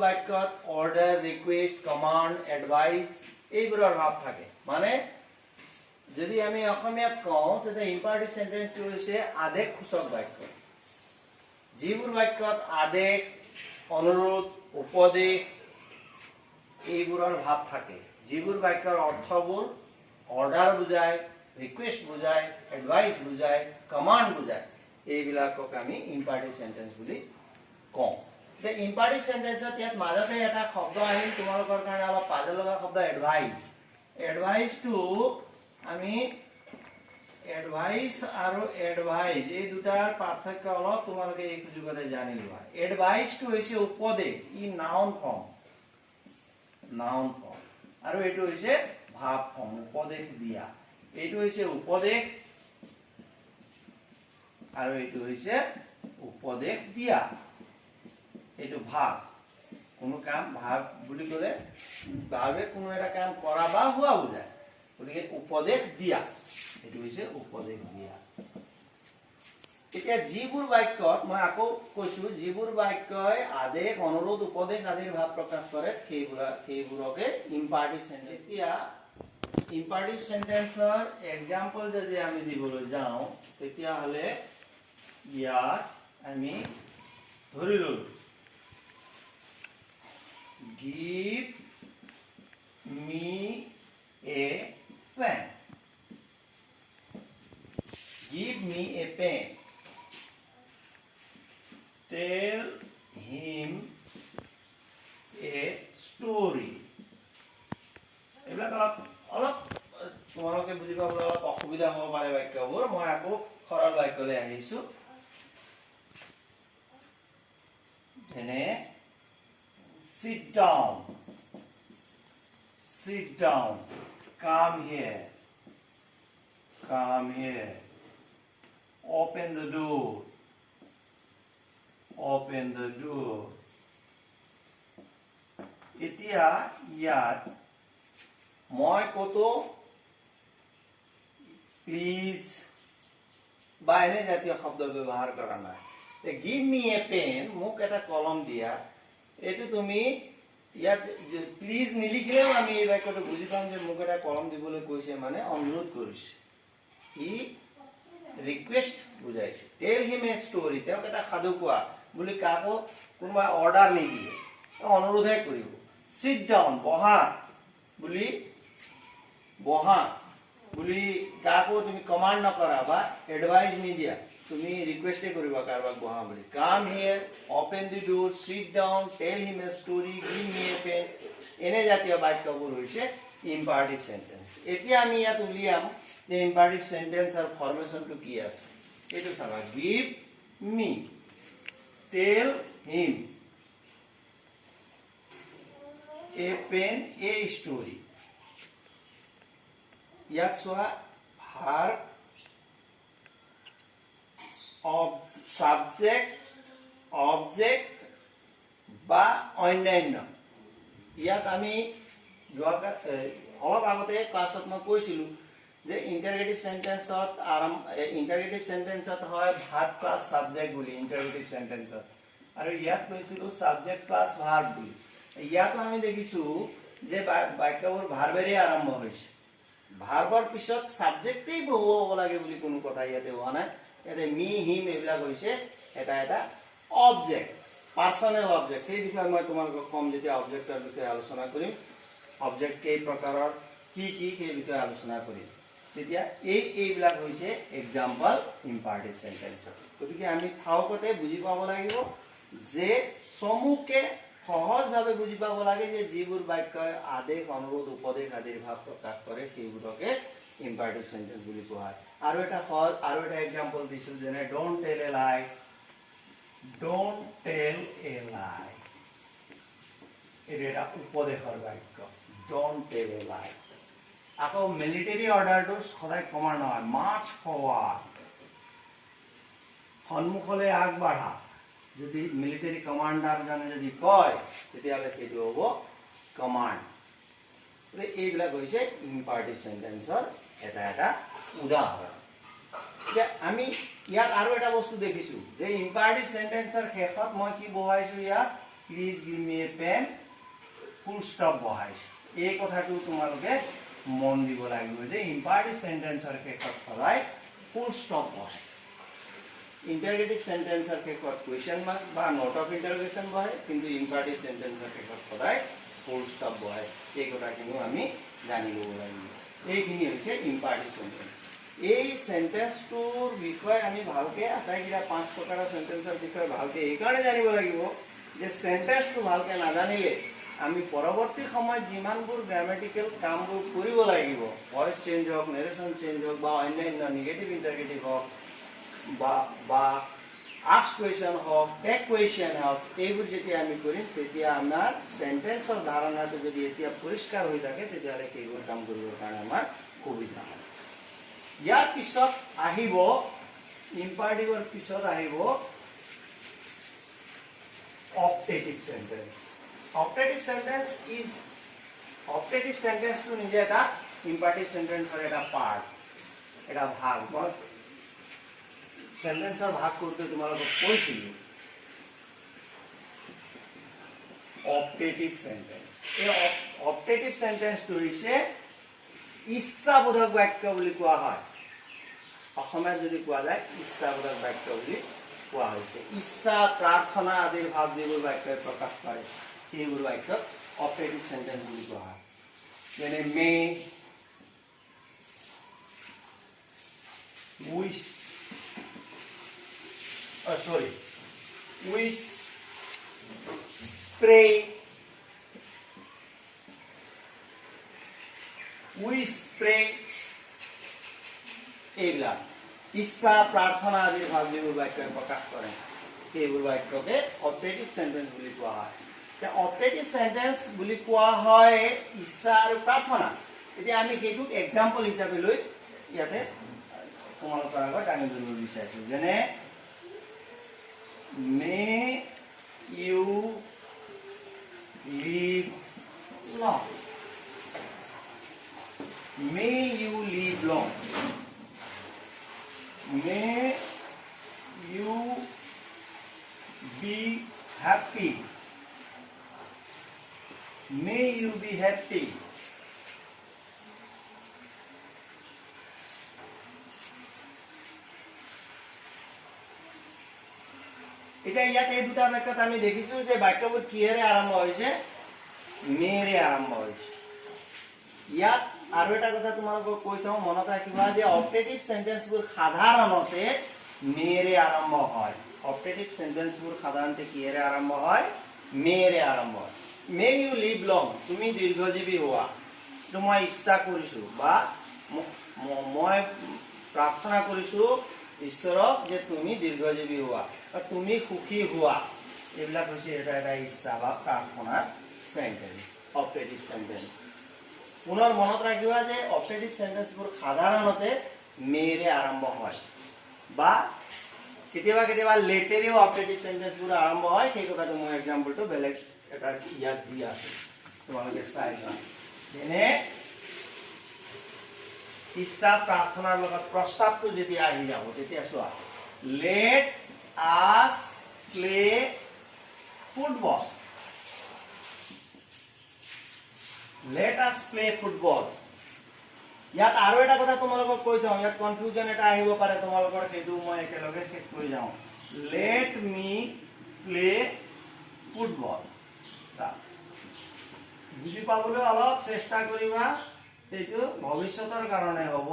বাক্যত order request command advice এইবোৰৰ ভাৱ থাকে মানে যদি আমি অসমীয়াত কওঁ তেতিয়া ইম্পাৰেটিভ সেন্টেন্সটো হৈছে আদেশ সূচক বাক্য যিবোৰ বাক্যত আদেশ অনুৰোধ উপদেশ এইবোৰৰ ভাৱ থাকে যিবোৰ বাক্যৰ অৰ্থবোৰ অৰ্ডাৰ বুজায় ৰিকুৱেষ্ট বুজায় এডভাইস বুজায় কমান্ড বুজায় এইবিলাকক আমি ইম্পাৰেটিভ সেন্টেন্স বুলি কওঁ The imperative sentence ইয়াত মাজতে এটা শব্দ আহিল তোমালোকৰ কাৰণে অলপ পাজল লগা শব্দ এডভাইস এডভাইস টু আমি এডভাইস আৰু এডভাইস এই দুটাৰ পাৰ্থক্য অলপ তোমালোকে এই সুযোগতে জানি লোৱা এডভাইস টু হৈছে উপদেশ ই নাউন ফৰ্ম আৰু এইটো হৈছে ভাব ফৰ্ম উপদেশ দিয়া এইটো হৈছে উপদেশ আৰু এইটো হৈছে উপদেশ দিয়া এইটো ভাব কোনো কাম ভাব বুলি কলে ভাবে কোনো এটা কাম কৰা বা হোৱা বুজায় গতিকে উপদেশ দিয়া এইটো হৈছে উপদেশ দিয়া এতিয়া যিবোৰ বাক্যত মই আকৌ কৈছো যিবোৰ বাক্যই আদেশ অনুৰোধ উপদেশ আদিৰ ভাব প্ৰকাশ কৰে সেইবোৰকে ইম্পাৰেটিভ সেন্টেন্স এতিয়া ইম্পাৰেটিভ সেন্টেন্সৰ এক্সাম্পল যদি আমি দিবলৈ যাওঁ তেতিয়া হলে ইয়াত আমি ধৰি ললো Give me a pen. Give me a pen. Tell him a story. এইবিলাক অলপ তোমালোকে বুজি পাবলৈ অলপ অসুবিধা হ'ব পাৰে বাক্যবোৰ মই আকৌ সৰল বাক্যলৈ আহিছো যেনে Sit down, come here, open the door, এতিয়া ইয়াত মই কতো প্লিজ বা এনে জাতীয় শব্দ ব্যৱহাৰ কৰা নাই give me a pen মোক এটা কলম দিয়া এটো তুমি ইয়াত প্লিজ নিলিখিলেও আমি এই বাক্যটো বুজি পাম যে মোক এটা কলম দিবলৈ কৈছে মানে অনুৰোধ কৰিছে ই ৰিকুৱেষ্ট বুজাইছে টেল হিম এ ষ্টৰী তেওঁক এটা সাধু কোৱা বুলি কাকো কোনোবা অৰ্ডাৰ নিদিয়ে অনুৰোধহে কৰিব সিট ডাউন বহা বুলি কাকো তুমি কমান্ড নকৰা বা এডভাইস নিদিয়া তুমি ৰিকুৱেষ্টে কৰিবা কাৰবাক বহা বুলি come here open the door sit down tell him a story give me a pen এনে জাতীয় বাক্যবোৰ হৈছে ইম্পাৰেটিভ সেন্টেন্স এতিয়া আমি ইয়াত উলিয়াম যে ইম্পাৰেটিভ সেন্টেন্সৰ ফৰ্মেশনটো কি আছে এইটো চাবা give me tell him a pen a story ইয়াত চোৱা ভাৰ্ব সাবজেক্ট অবজেক্ট বা অন্যান্য ইয়াত আমি অলপ আগতে ক্লাছত মই কৈছিলো যে ইন্টাৰগেটিভ সেন্টেন্সত হয় ভাৰ্ব প্লাস সাবজেক্ট বুলি ইন্টাৰগেটিভ সেন্টেন্সত আৰু ইয়াত কৈছিলো সাবজেক্ট প্লাস ভাৰ্ব বুলি ইয়াত আমি দেখিছো যে বাক্যবোৰ ভাৰ্বেৰে আৰম্ভ হৈছে ভাৰ্বৰ পিছত সাবজেক্টেই বহু হ'ব লাগে বুলি কোনো কথা ইয়াতে হোৱা নাই এতে মি হিম এইবিলাক হৈছে এটা অবজেক্ট পাৰ্সোনাল অবজেক্ট এই বিষয়ে মই তোমালোকক কম যেতিয়া অবজেক্টৰ বিষয়ে আলোচনা কৰিম অবজেক্ট কেই প্ৰকাৰৰ কি সেই বিষয়ে আলোচনা কৰিম তেতিয়া এইবিলাক হৈছে এক্সাম্পল ইম্পাৰেটিভ সেন্টেন্স গতিকে আমি ঠাউকতে বুজি পাব লাগিব যে সমূহকে সহজভাৱে বুজি পাব লাগে যে যিবোৰ বাক্যই আদেশ অনুৰোধ উপদেশ আদিৰ ভাৱ প্ৰকাশ কৰে সেইবোৰকে ইম্পাৰেটিভ সেন্টেন্স বুলি কোৱা হয় আৰু এটা এক্সাম্পল দিছো যেনে ডোন্ট টেল এ লাই এটা উপদেশৰ বাক্য ডোন্ট টেল এ লাই আকৌ মিলিটাৰী অৰ্ডাৰটো সদায় কমাৰ নহয় মাৰ্চ ফৰৱাৰ্ড সন্মুখলৈ আগবাঢ়া যদি মিলিটাৰী কমান্ডাৰজনে যদি কয় তেতিয়াহ'লে সেইটো হ'ব কমান্ড এইবিলাক হৈছে ইম্পাৰেটিভ সেন্টেন্সৰ এটা উদাহৰণ যে আমি ইয়াত আৰু এটা বস্তু দেখিছো যে ইম্পাৰেটিভ সেন্টেন্সৰ শেষত মই কি বহাইছো ইয়াত please give me a pen full stop বহাইছে এই কথাটো তোমালোকে মন দিব লাগিব যে ইম্পাৰেটিভ সেন্টেন্সৰ শেষত সদায় ফুল স্টপ বহায় ইন্টাৰগেটিভ সেন্টেন্সৰ শেষত কুৱেশ্যন মাৰ্ক বা নট অফ ইন্টাৰগেশ্যন বহায় কিন্তু ইম্পাৰেটিভ সেন্টেন্সৰ শেষত সদায় ফুল স্টপ বহায় এই কথাখিনি আমি জানিব লাগিব এইখিনি হৈছে ইম্পাৰেটিভ সেন্টেন্স এই সেন্টেন্সটোৰ বিষয়ে আমি ভালকে আটাইকেইটা 5 প্ৰকাৰৰ সেন্টেন্সৰ বিষয়ে ভালকে এই কাৰণে জানিব লাগিব যে সেন্টেন্সটো ভালকে নাজানিলে আমি পৰৱৰ্তী সময়ত যিমানবোৰ গ্ৰামাটিকেল কামবোৰ কৰিব লাগিব ভয়েস চেঞ্জ হওক নেৰেশন চেঞ্জ হওক বা অন্যান্য নিগেটিভ ইন্টাৰগেটিভ হওক বা আস্ক কুৱেশ্যন হওক টেক কুৱেশ্যন হওক এইবোৰ যেতিয়া আমি কৰিম তেতিয়া আমাৰ সেন্টেন্সৰ ধাৰণাটো যদি এতিয়া পৰিষ্কাৰ হৈ থাকে তেতিয়াহ'লে সেইবোৰ কাম কৰিবৰ কাৰণে আমাৰ সুবিধা হয় ইয়াৰ পিছত আহিব ইম্পাৰেটিভৰ পিছত আহিব optative sentence Optative sentence is optative sentence to নিজে এটা imperative sentence এর এটা পার্ট এটা ভাগ মই সেন্টেন্সৰ ভাগ করতে তোমালোকক কৈছিল optative sentence এই optative sentence টো হৈছে ইচ্ছাবোধক বাক্য বুলি কোৱা হয় অসমীয়া যদি কোৱা যায় ইচ্ছাবোধক বাক্য বুলি কোৱা হৈছে ইচ্ছা প্ৰাৰ্থনা আদিৰ ভাৱ যিবোৰ বাক্যই প্ৰকাশ কৰে এইবোৰ বাক্যক অপটেটিভ সেন্টেন্স বুলি কোৱা হয় যেনে may wish wish pray wish pray এইবিলাক ইচ্ছা প্ৰাৰ্থনা আদিৰ ভাৱ যিবোৰ বাক্যই প্ৰকাশ কৰে সেইবোৰ বাক্যকে অপটেটিভ সেন্টেন্স বুলি কোৱা হয় অপটেটিভ সেন্টেন্স বুলি কোৱা হয় ইচ্ছা আৰু প্ৰাৰ্থনা এতিয়া আমি সেইটো এক্সাম্পল হিচাপে লৈ ইয়াতে তোমালোকৰ আগত দাঙি ধৰিব বিচাৰিছো যেনে may you live long may you live long may you be happy May you be happy. এটা ইয়াতে এই দুটা বাক্যত আমি দেখিছো যে বাক্যবোৰ কিহেৰে আৰম্ভ হৈছে মেৰে আৰম্ভ হৈছে ইয়াত আৰু এটা কথা তোমালোকক কৈ থওঁ মনত ৰাখিবা যে অপটেটিভ সেন্টেন্সবোৰ সাধাৰণতে মেৰে আৰম্ভ হয় অপটেটিভ সেন্টেন্সবোৰ সাধাৰণতে কিহেৰে আৰম্ভ হয় মেৰে আৰম্ভ হয় May you live long. তুমি দীৰ্ঘজীবী হোৱা মই ইচ্ছা কৰিছো বা মই প্ৰাৰ্থনা কৰিছো ঈশ্বৰক যে তুমি দীৰ্ঘজীৱী হোৱা বা তুমি সুখী হোৱা এইবিলাক হৈছে এটা এটা ইচ্ছা বা প্ৰাৰ্থনাৰ সেন্টেন্স অপটেটিভ সেন্টেন্স পুনৰ মনত ৰাখিবা যে অপটেটিভ সেন্টেন্সবোৰ সাধাৰণতে মেৰে আৰম্ভ হয় বা কেতিয়াবা কেতিয়াবা লেটেৰেও অপটেটিভ সেন্টেন্সবোৰ আৰম্ভ হয় সেই কথাটো মই এক্সাম্পলটো বেলেগ এটা ইয়াত দি আছে তোমালোকে চাই লোৱা যেনে ইচ্ছা প্ৰাৰ্থনাৰ লগত প্ৰস্তাৱটো যেতিয়া আহি যাব তেতিয়া চোৱা let us play football let us play football ইয়াত আৰু এটা কথা তোমালোকক কৈ দিওঁ ইয়াত কনফিউজন এটা আহিব পাৰে তোমালোকৰ সেইটো মই একেলগে শেষ কৰি যাওঁ লেট মি প্লে ফুটবল বুজি পাবলৈ অলপ চেষ্টা কৰিবা এইটো ভৱিষ্যতৰ কাৰণে হ'ব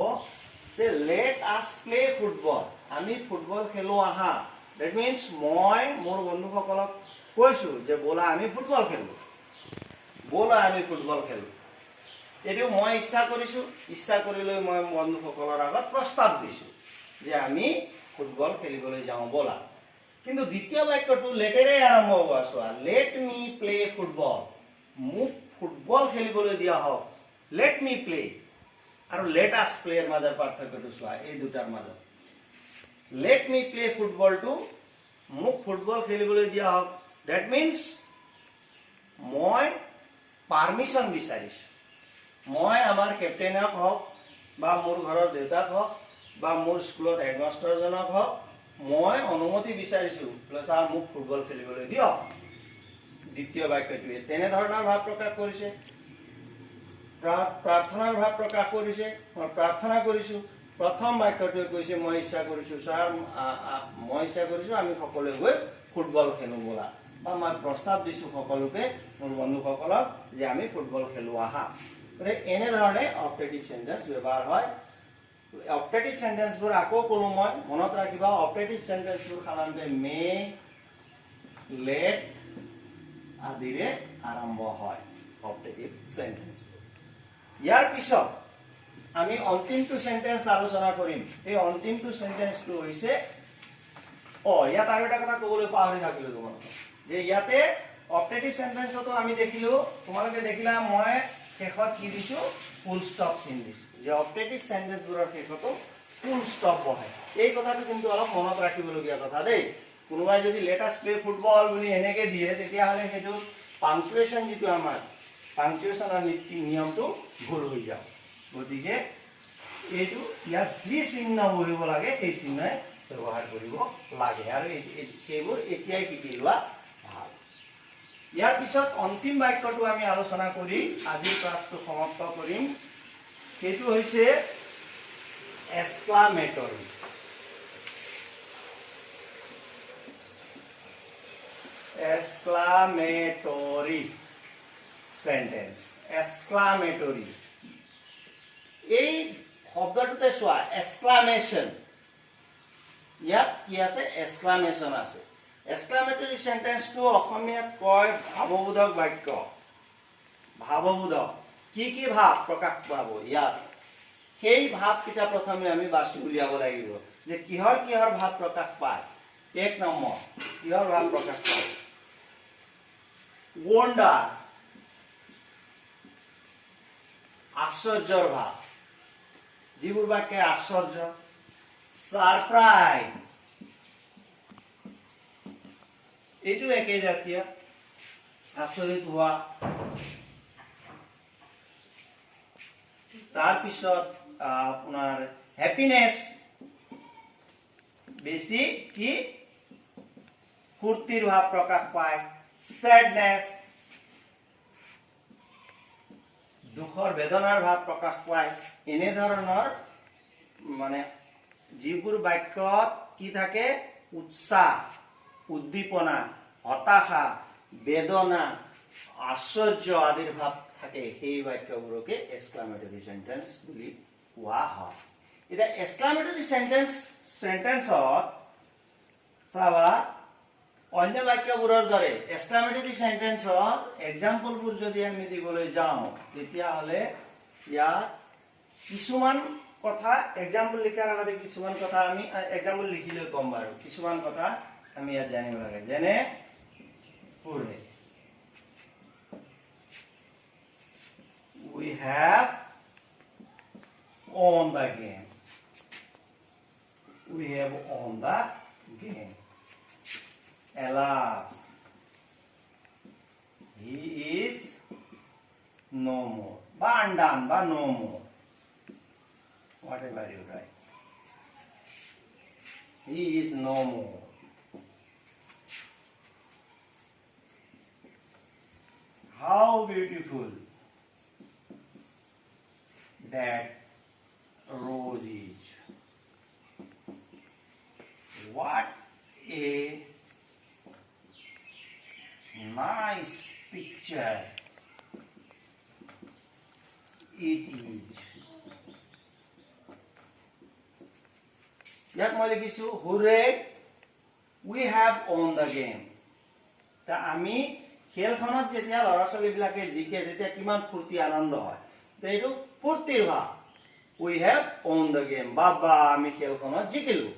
যে লেট আছ প্লে ফুটবল আমি ফুটবল খেলো আহা দ্যাট মিন্স মই মোৰ বন্ধুসকলক কৈছো যে বলা আমি ফুটবল খেলো বলা আমি ফুটবল খেলো এইটো মই ইচ্ছা কৰিছো ইচ্ছা কৰিলৈ মই বন্ধুসকলৰ আগত প্ৰস্তাৱ দিছো যে আমি ফুটবল খেলিবলৈ যাওঁ বলা কিন্তু দ্বিতীয় বাক্যটো লেটেৰে আৰম্ভ হোৱা চোৱা লেট মি প্লে ফুটবল মোক ফুটবল খেলিবলৈ দিয়া হওক লেট মি প্লে আৰু লেট আছ প্লেৰ মাজৰ পাৰ্থক্যটো চোৱা এই দুটাৰ মাজত লেট মি প্লে ফুটবলটো মোক ফুটবল খেলিবলৈ দিয়া হওক দ্যাট মিন্স মই পাৰমিশন বিচাৰিছো মই আমাৰ কেপ্টেইনক হওক বা মোৰ ঘৰৰ দেউতাক হওক বা মোৰ স্কুলত হেডমাষ্টাৰজনক হওক মই অনুমতি বিচাৰিছো প্লাছ মোক ফুটবল খেলিবলৈ দিয়ক দ্বিতীয় বাক্যটোৱে তেনেধৰণৰ ভাৱ প্ৰকাশ কৰিছে প্ৰাৰ্থনাৰ ভাৱ প্ৰকাশ কৰিছে মই প্ৰাৰ্থনা কৰিছো প্ৰথম বাক্যটোৱে কৈছে মই ইচ্ছা কৰিছো ছাৰ মই ইচ্ছা কৰিছো আমি সকলোৱে গৈ ফুটবল খেলো বলা বা মই প্ৰস্তাৱ দিছো সকলোকে মোৰ বন্ধুসকলক যে আমি ফুটবল খেলো আহা গতিকে এনেধৰণে অপটেটিভ সেন্টেন্স ব্যৱহাৰ হয় অপটেটিভ সেন্টেন্সবোৰ আকৌ কলো মই মনত ৰাখিবা অপটেটিভ সেন্টেন্সবোৰ সাধাৰণতে মে লেট আদিৰে আৰম্ভ হয় অপটেটিভ সেন্টেন্স ইয়াৰ পিছত আমি অন্তিমটো সেন্টেন্স আলোচনা কৰিম এই অন্তিমটো সেন্টেন্সটো হৈছে ইয়াত আৰু এটা কথা ক'বলৈ পাহৰি থাকিলো তোমালোকক যে ইয়াতে অপটেটিভ সেন্টেন্সটো আমি দেখিলো তোমালোকে দেখিলা মই শেষত কি দিছো ফুল ষ্টপ চিন দিছো যে অপটেটিভ সেন্টেন্সবোৰৰ শেষতো ফুল ষ্টপ বহে এই কথাটো কিন্তু অলপ মনত ৰাখিবলগীয়া কথা দেই কোনোবাই যদি লেট আস প্লে ফুটবল বুলি এনেকে দিয়ে তেতিয়াহ'লে সেইটো পাংচুৱেশ্যন যিটো আমাৰ পাংচুৱেশ্যনৰ নিয়মটো ভুল হৈ যায় গতিকে এইটো ইয়াত যি চিহ্ন বহিব লাগে এই চিহ্নই ব্যৱহাৰ কৰিব লাগে আৰু সেইবোৰ এতিয়াই শিকি লোৱা ভাল ইয়াৰ পিছত অন্তিম বাক্যটো আমি আলোচনা কৰি আজিৰ ক্লাছটো সমাপ্ত কৰিম সেইটো হৈছে এক্সক্লামেটৰী exclamatory sentence exclamatory এই শব্দটোতে চোৱা exclamation ইয়াত কি আছে exclamation আছে exclamatory sentence টো অসমীয়াত কয় ভাৱবোধক বাক্য ভাৱবোধক কি কি ভাৱ প্ৰকাশ পাব ইয়াত সেই ভাৱকেইটা প্ৰথমে আমি বাছি উলিয়াব লাগিব যে কিহৰ কিহৰ ভাৱ প্ৰকাশ পায় এক নম্বৰ কিহৰ ভাৱ প্ৰকাশ পায় wonder আশ্চৰ্যৰ ভাৱ যিবোৰ বাক্যে আশ্চৰ্য সাৰপ্ৰাইজ এইটো একেই জাতীয় আচৰিত হোৱা তাৰপিছত আপোনাৰ হ্যাপিনেস বেছি কি ফূৰ্তিৰ ভাৱ প্ৰকাশ পায় sadness দুখৰ বেদনাৰ ভাৱ প্ৰকাশ পায় এনে ধৰণৰ মানে যিবোৰ বাক্যত কি থাকে উৎসাহ উদ্দীপনা হতাশা বেদনা আশ্চৰ্য আদিৰ ভাৱ থাকে সেই বাক্যবোৰকে এক্সক্লামেটৰী সেন্টেন্স বুলি কোৱা হয় এটা এক্সক্লামেটৰী সেন্টেন্সত চাবা অন্য বাক্যবোৰৰ দৰে এক্সক্লামেটৰী সেন্টেন্সৰ এক্সাম্পলবোৰ যদি আমি দিবলৈ যাওঁ তেতিয়াহ'লে ইয়াত কিছুমান কথা এক্সাম্পল লিখাৰ আগতে কিছুমান কথা আমি এক্সাম্পল লিখিলে কম বাৰু কিছুমান কথা আমি ইয়াত জানিব লাগে যেনে পঢ়ে we have won the game we have won the game alas he is no more বা undone বা no more whatever you write he is no more how beautiful that rose is what a nice picture it is ইয়াত মই লিখিছো হুৰে we have won the game তা আমি খেলখনত যেতিয়া ল'ৰা ছোৱালীবিলাকে জিকে তেতিয়া কিমান ফূৰ্তি আনন্দ হয় এইটো ফূৰ্তিৰ ভাৱ we have won the game বাবা আমি খেলখনত জিকিলো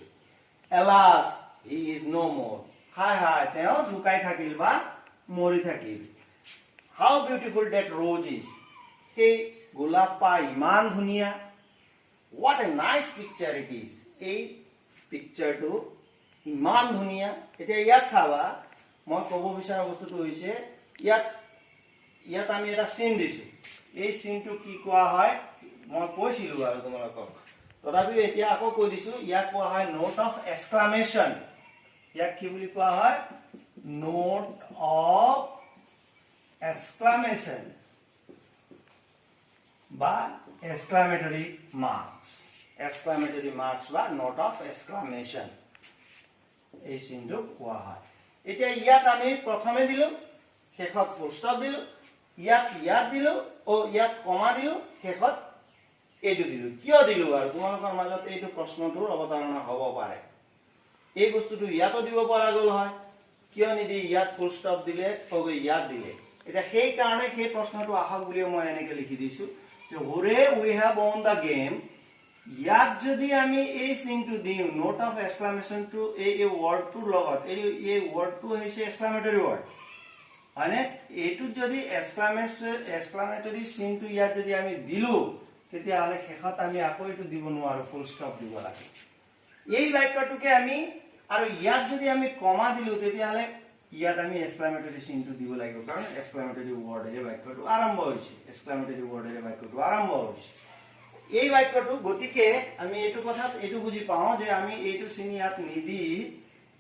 alas he is no more হাই হাই তেওঁ ঢুকাই থাকিল বা মৰি থাকিল how beautiful that rose is সেই গোলাপ পা ইমান ধুনীয়া what a nice picture it is এই পিকচাৰটো ইমান ধুনীয়া এতিয়া ইয়াত চাবা মই ক'ব বিচৰা বস্তুটো হৈছে ইয়াত আমি এটা চিন দিছো এই চিনটো কি কোৱা হয় মই কৈছিলো আৰু তোমালোকক তথাপিও এতিয়া আকৌ কৈ দিছো ইয়াক কোৱা হয় নোট অফ এক্সক্লামেশন ইয়াক কি বুলি কোৱা হয় নোট অফ এক্সক্লামেশন বা এক্সক্লামেটৰি মাৰ্কস, এক্সক্লামেটৰি মাৰ্কস বা নোট অফ এক্সক্লামেশন এই চিহ্নটো কোৱা হয়। এতিয়া ইয়াত আমি প্ৰথমে দিলো, শেষত ফুল ষ্টপ দিলো, ইয়াত দিলো ও ইয়াত কমা দিলো, শেষত এইটো দিলো। কিয় দিলো আৰু তোমালোকৰ মাজত এইটো প্ৰশ্নটোৰ অৱতাৰণা হ'ব পাৰে। এই বস্তুটো ইয়াতো দিব পৰা গ'ল হয়, কিয় নিদি ইয়াত ফুল ষ্টপ দিলে ইয়াত দিলে। এটা সেই কাৰণে সেই প্ৰশ্নটো আহক বুলি মই এনেকৈ লিখি দিছো যে হুৰে উই হ্যাভ ওন দা গেম। ইয়াত যদি আমি এই চিহ্নটো দিওঁ নোট অফ এক্সক্লামেশনটো এই ওয়াৰ্ডটোৰ লগত, এই ওয়াৰ্ডটো হৈছে এক্সক্লামেটৰি ওয়াৰ্ড মানে এইটোত যদি এক্সক্লামেটৰি চিহ্নটো ইয়াত যদি আমি দিলো তেতিয়াহ'লে শেষত আমি আকৌ এইটো দিব নোৱাৰো, ফুল ষ্টপ দিব লাগে। এই বাক্যটোকে আমি আৰু ইয়াত যদি আমি কমা দিলো তেতিয়াহ'লে ইয়াত আমি এক্সক্লামেটৰি চিহ্নটো দিব লাগিব, কাৰণ এক্সক্লামেটৰি ওয়াৰ্ডেৰে বাক্যটো আৰম্ভ হৈছে, এক্সক্লামেটৰি ওয়াৰ্ডেৰে বাক্যটো আৰম্ভ হৈছে। এই বাক্যটো গতিকে আমি এইটো কথাত এইটো বুজি পাওঁ যে আমি এইটো চিহ্ন ইয়াত নিদি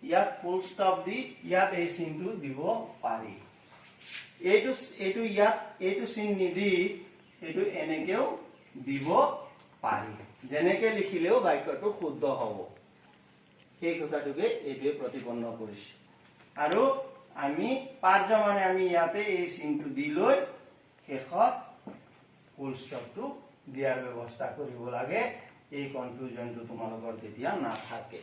ইয়াত ফুল ষ্টপ দি ইয়াত এই চিহ্নটো দিব পাৰি। এইটো ইয়াত এইটো চিহ্ন নিদি এইটো এনেকেও দিব পাৰি, যেনেকে লিখিলেও বাক্যটো শুদ্ধ হ'ব। সেই কথাটোকে এইটোৱে প্ৰতিপন্ন কৰিছে। আৰু আমি পাৰ্য মানে আমি ইয়াতে এই চিহ্নটো দি লৈ শেষত ফুল ষ্টপটো দিয়াৰ ব্যৱস্থা কৰিব লাগে। এই কনফিউজনটো তোমালোকৰ তেতিয়া নাথাকে।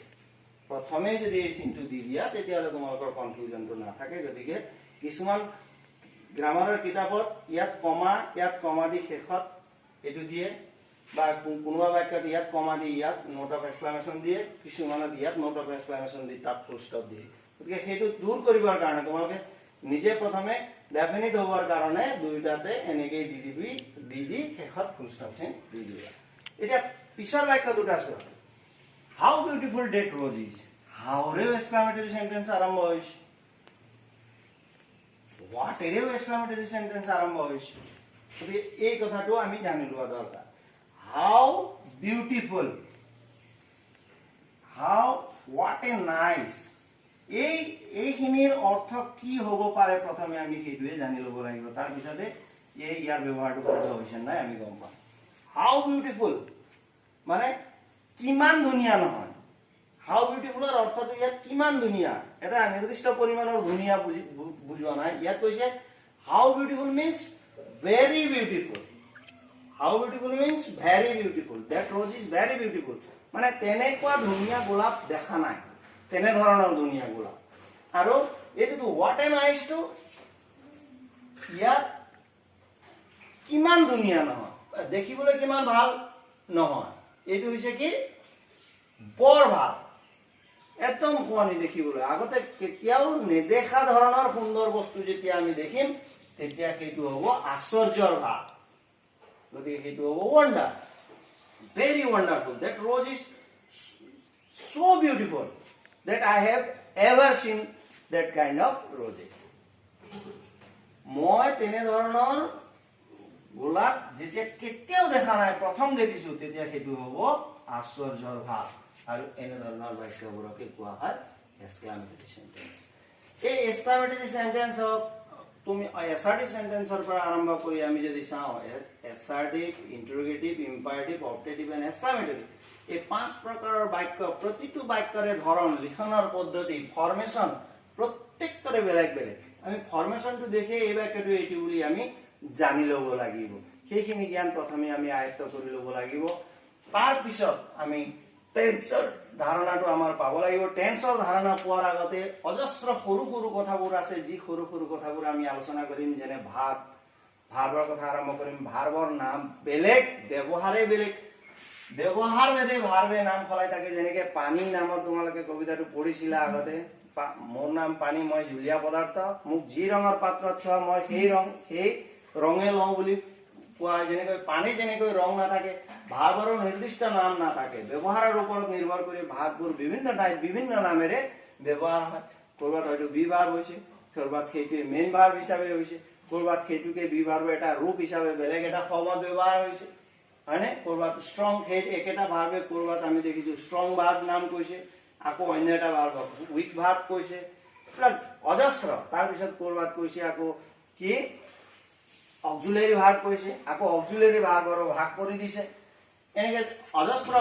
প্ৰথমে যদি এই চিহ্নটো দি দিয়া তেতিয়াহ'লে তোমালোকৰ কনফিউজনটো নাথাকে। গতিকে কিছুমান গ্ৰামাৰৰ কিতাপত ইয়াত কমা দি শেষত এইটো দিয়ে, বা কোনোবা বাক্যত ইয়াত কমা দি ইয়াত নোট অফ এক্সক্লামেশন দিয়ে, কিছুমানত ইয়াত নোট অফ এক্সক্লামেশন দি তাত ফুল ষ্টপ দিয়ে। গতিকে সেইটো দূৰ কৰিবৰ কাৰণে তোমালোকে নিজে প্ৰথমে ডেফিনিট হবৰ কাৰণে দুইটাতে এনেকৈ দি শেষত ফুল ষ্টপ চিন দি দিবা। এতিয়া পিছৰ বাক্য দুটা চোৱা। How beautiful that rose is, হাউৰেও এক্সক্লামেটৰি সেন্টেন্স আৰম্ভ হৈছে, হোৱাটেৰেও এক্সক্লামেটৰি সেন্টেন্স আৰম্ভ হৈছে। গতিকে এই কথাটো আমি জানি লোৱা দৰকাৰ। How beautiful, how what a nice, এইখিনিৰ অৰ্থ কি হ'ব পাৰে প্ৰথমে আমি সেইটোৱে জানি ল'ব লাগিব। তাৰপিছতে ইয়াৰ ব্যৱহাৰটো শুদ্ধ হৈছে নাই আমি গম পাম। হাউ বিউটিফুল মানে কিমান ধুনীয়া নহয়। হাউ বিউটিফুলৰ অৰ্থটো ইয়াত কিমান ধুনীয়া, এটা নিৰ্দিষ্ট পৰিমাণৰ ধুনীয়া বুজোৱা নাই। ইয়াত কৈছে how beautiful means very beautiful. How beautiful means very beautiful, that rose is very beautiful. মানে তেনেকুৱা ধুনীয়া গোলাপ দেখা নাই, তেনেধৰণৰ ধুনীয়া গোলাপ। আৰু এইটোতো হোৱাট এ নাইচটো ইয়াত কিমান ধুনীয়া নহয়, দেখিবলৈ কিমান ভাল নহয়, এইটো হৈছে কি বৰ ভাল, একদম শুৱনি দেখিবলৈ। আগতে কেতিয়াও নেদেখা ধৰণৰ সুন্দৰ বস্তু যেতিয়া আমি দেখিম তেতিয়া সেইটো হ'ব আশ্চৰ্যৰ ভাৱ। গতিকে সেইটো হ'ব wonder, very wonderful. That rose is so beautiful that I have ever seen that kind of roses. মই তেনেধৰণৰ গোলাপ যেতিয়া কেতিয়াও দেখা নাই, প্ৰথম দেখিছো, তেতিয়া সেইটো হ'ব আশ্চৰ্যৰ ভাৱ। আৰু এনেধৰণৰ বাক্যবোৰকে কোৱা হয় এক্সক্লামেটৰি সেন্টেন্স। এই এক্সক্লামেটৰি সেন্টেন্সক তুমি এছাৰ্টিভ সেন্টেন্সৰ পৰা আৰম্ভ কৰি আমি যদি চাওঁ, এছাৰ্টিভ, ইন্টাৰোগেটিভ, ইম্পাৰেটিভ, অপটেটিভ এণ্ড এক্সক্লামেটৰি, এই 5 প্ৰকাৰৰ বাক্য, প্ৰতিটো বাক্যৰে ধৰণ, লিখনৰ পদ্ধতি, ফৰ্মেশন প্ৰত্যেকৰে বেলেগ বেলেগ। আমি ফৰ্মেশনটো দেখি এই বাক্যটো এইটো বুলি আমি জানি ল'ব লাগিব। সেইখিনি জ্ঞান প্ৰথমে আমি আয়ত্ত কৰি ল'ব লাগিব। তাৰপিছত আমি টেন্সৰ ধাৰণাটো আমাৰ পাব লাগিব। টেন্সৰ ধাৰণা পোৱাৰ আগতে অজস্ৰ সৰু সৰু কথাবোৰ আছে, যি সৰু সৰু কথাবোৰ আমি আলোচনা কৰিম। যেনে ভাৰ্বৰ কথা আৰম্ভ কৰিম। ভাৰ্বৰ নাম বেলেগ, ব্যৱহাৰে বেলেগ, ব্যৱহাৰ ভেদে ভাৰ্বে নাম সলাই থাকে। যেনেকে পানী নামৰ তোমালোকে কবিতাটো পঢ়িছিলা আগতে। মোৰ নাম পানী, মই জুলীয়া পদাৰ্থ, মোক যি ৰঙৰ পাত্ৰত থোৱা মই সেই ৰঙে লওঁ বুলি কোৱা হয়। যেনেকৈ পানী যেনেকৈ ৰং নাথাকে, ভাৰ্বৰো নিৰ্দিষ্ট নাম নাথাকে, ব্যৱহাৰৰ ওপৰত নিৰ্ভৰ কৰি ভাৰ্ববোৰ বিভিন্ন ঠাইত বিভিন্ন নামেৰে ব্যৱহাৰ হয়। ক'ৰবাত হয়তো বি ভাৰ্ব হৈছে, ক'ৰবাত সেইটোৱে মেইন ভাৰ্ব হিচাপে হৈছে, ক'ৰবাত সেইটোকে বি ভাৰ্বৰ এটা ৰূপ হিচাপে বেলেগ এটা ফৰ্মত ব্যৱহাৰ হৈছে, হয়নে? ক'ৰবাত ষ্ট্ৰং, সেই একেটা ভাৰ্বে ক'ৰবাত আমি দেখিছো ষ্ট্ৰং ভাৰ্ব নাম কৈছে, আকৌ অন্য এটা ভাৰ্ব উইক ভাৰ্ব কৈছে, এইবিলাক অজস্ৰ। তাৰপিছত ক'ৰবাত কৈছে আকৌ কি অক্সিলাৰি ভাৰ্ব কৈছে, আকৌ অক্সিলাৰি ভাৰ্বৰো ভাগ কৰি দিছে। এনেকৈ অজস্ৰ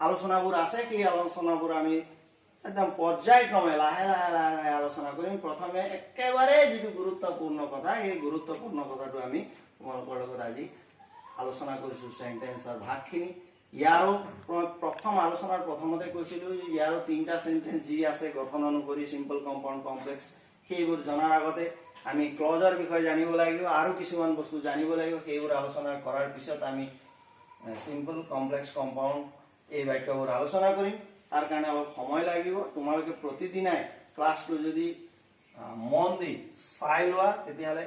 আলোচনাবোৰ আছে। সেই আলোচনাবোৰ আমি একদম পৰ্যায়ক্ৰমে লাহে লাহে লাহে লাহে আলোচনা কৰিম। প্ৰথমে একেবাৰে যিটো গুৰুত্বপূৰ্ণ কথা, এই গুৰুত্বপূৰ্ণ কথাটো আমি তোমালোকৰ লগত আজি আলোচনা কৰিছোঁ সেন্টেন্সৰ ভাগখিনি। ইয়াৰো প্ৰথম আলোচনাৰ প্ৰথমতে কৈছিলোঁ যে ইয়াৰো 3টা সেন্টেন্স যি আছে গঠন অনুসৰি সিম্পল, কম্পাউণ্ড, কমপ্লেক্স, সেইবোৰ জনাৰ আগতে আমি ক্লজৰ বিষয়ে জানিব লাগিব, আৰু কিছুমান বস্তু জানিব লাগিব। সেইবোৰ আলোচনা কৰাৰ পিছত আমি সিম্পল, কমপ্লেক্স, কম্পাউণ্ড এই বাক্যবোৰ আলোচনা কৰিম। তাৰ কাৰণে অলপ সময় লাগিব। তোমালোকে প্ৰতিদিনাই ক্লাছটো যদি মন দি চাই লোৱা তেতিয়াহ'লে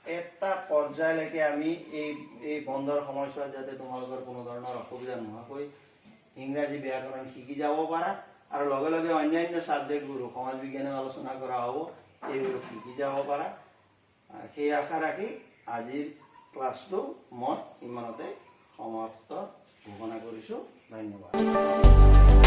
এটা পৰ্যায়লৈকে আমি এই বন্ধৰ সময়ছোৱাত যাতে তোমালোকৰ কোনো ধৰণৰ অসুবিধা নোহোৱাকৈ ইংৰাজী ব্যাকৰণ শিকি যাব পাৰা, আৰু লগে লগে অন্যান্য ছাবজেক্টবোৰো সমাজ বিজ্ঞানৰ আলোচনা কৰা হ'ব, এইবোৰ শিকি যাব পাৰা। সেই আশা ৰাখি আজিৰ ক্লাছটো মই ইমানতে সমাপ্ত ঘোষণা কৰিছোঁ। ধন্যবাদ।